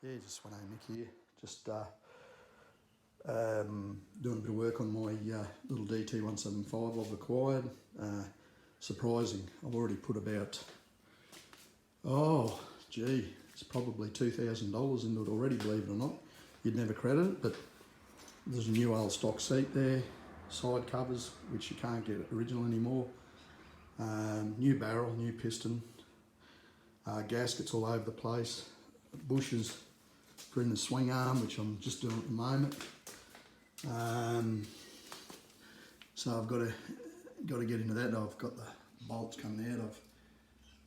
Yeah, just Swanee Mick here. Just doing a bit of work on my little DT175 I've acquired. Surprising, I've already put about, it's probably $2,000 into it already, believe it or not. You'd never credit it, but there's a new old stock seat there, side covers, which you can't get original anymore. New barrel, new piston, gaskets all over the place, bushes for in the swing arm, which I'm just doing at the moment. So I've got to get into that. I've got the bolts coming out.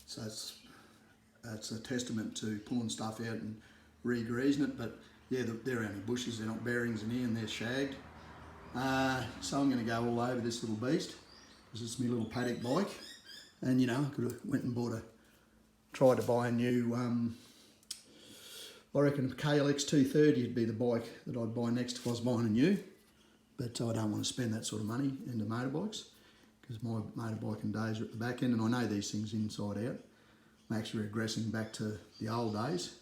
So it's a testament to pulling stuff out and re-greasing it. But yeah, they're only bushes. They're not bearings in here, and they're shagged. So I'm going to go all over this little beast because it's my little paddock bike. And you know, I could have went and tried to buy a new. I reckon KLX 230 would be the bike that I'd buy next if I was buying a new, but I don't want to spend that sort of money into motorbikes because my motorbiking days are at the back end and I know these things inside out. I'm actually regressing back to the old days.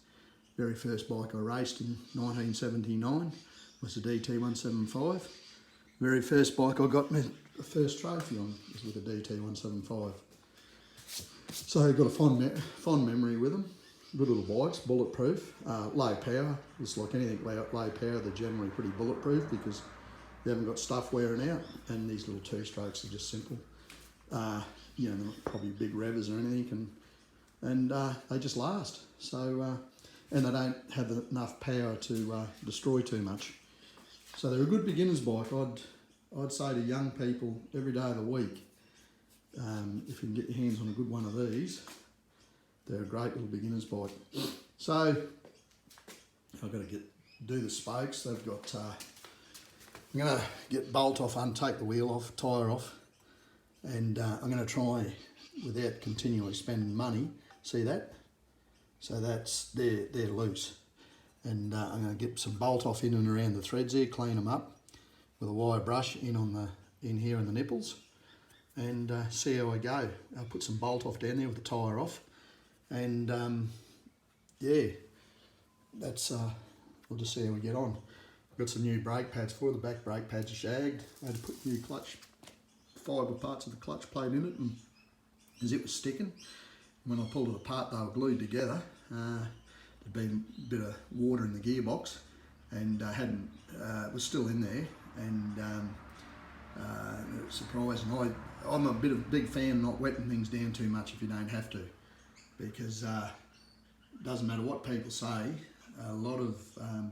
Very first bike I raced in 1979 was the DT175. Very first bike I got my first trophy on was with the DT175. So I've got a fond memory with them. Good little bikes, bulletproof, low power. It's like anything low power, they're generally pretty bulletproof because they haven't got stuff wearing out. And these little two-strokes are just simple. You know, they're not probably big revvers or anything, and they just last. So, and they don't have enough power to destroy too much. So they're a good beginner's bike. I'd say to young people every day of the week, if you can get your hands on a good one of these, they're a great little beginner's bike. So I've got to do the spokes. They've got. I'm going to get bolt off, untake the wheel off, tyre off, and I'm going to try without continually spending money. See that? So they're loose, and I'm going to get some bolt off in and around the threads here, clean them up with a wire brush in here in the nipples, and see how I go. I'll put some bolt off down there with the tyre off. And yeah, that's we'll just see how we get on. I've got some new brake pads for the back brake pads are shagged. I had to put new clutch fibre parts of the clutch plate in it, and as it was sticking, when I pulled it apart they were glued together. There'd been a bit of water in the gearbox and it was still in there, and it was surprising. I'm a big fan not wetting things down too much if you don't have to, because it doesn't matter what people say, a lot of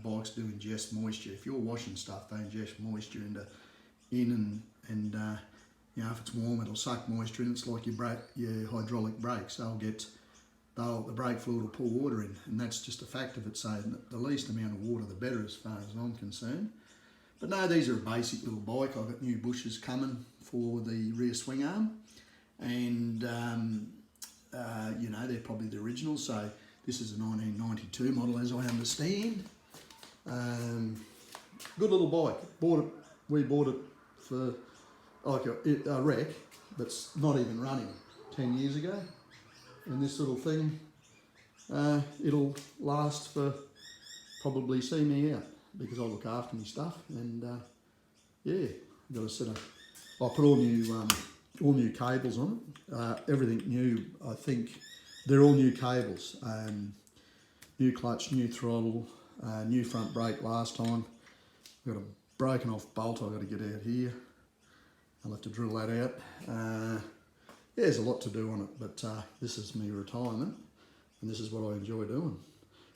bikes do ingest moisture. If you're washing stuff, they ingest moisture and you know, if it's warm it'll suck moisture in. It's like your hydraulic brakes, the brake fluid will pull water in, and that's just a fact of it. So the least amount of water the better as far as I'm concerned. But no, these are a basic little bike. I've got new bushes coming for the rear swing arm, and you know, they're probably the original. So this is a 1992 model as I understand. Good little bike. We bought it for like a wreck that's not even running 10 years ago. And this little thing, it'll last for probably see me out because I look after my stuff. And yeah, I've got a set of, I put all new cables on it. Everything new, I think. They're all new cables. New clutch, new throttle, new front brake last time. I've got a broken off bolt I've got to get out here. I'll have to drill that out. Yeah, there's a lot to do on it, but this is my retirement and this is what I enjoy doing.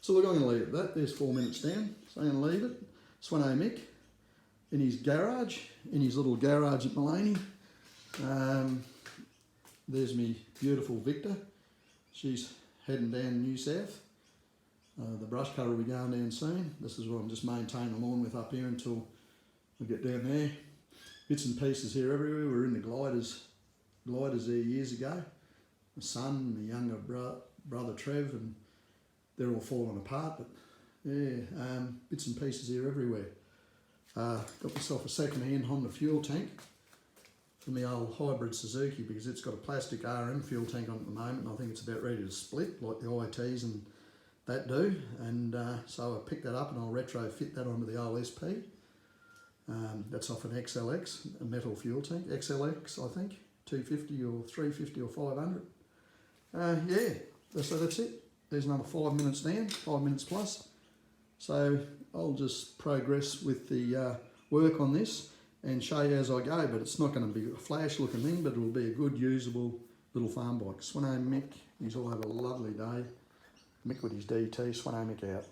So look, I'm going to leave it at that. There's 4 minutes down, so I'm going to leave it. Swanee Mick in his garage, in his little garage at Maloney. There's me beautiful Victor. She's heading down New South. The brush cutter will be going down soon. This is what I'm just maintaining the lawn with up here until we get down there. Bits and pieces here everywhere. We were in the gliders there years ago. My son, my younger brother Trev, and they're all falling apart. But yeah, bits and pieces here everywhere. Got myself a second-hand Honda fuel tank for my old hybrid Suzuki because it's got a plastic RM fuel tank on it at the moment, and I think it's about ready to split, like the ITs and that do, and so I picked that up and I'll retrofit that onto the OSP. That's off an XLX, a metal fuel tank, XLX I think, 250 or 350 or 500. Yeah, so that's it. There's another 5 minutes down, 5 minutes plus. So I'll just progress with the work on this and show you as I go, but it's not going to be a flash looking thing, but it'll be a good usable little farm bike. Swano Mick, he's all have a lovely day. Mick with his DT, Swano Mick out.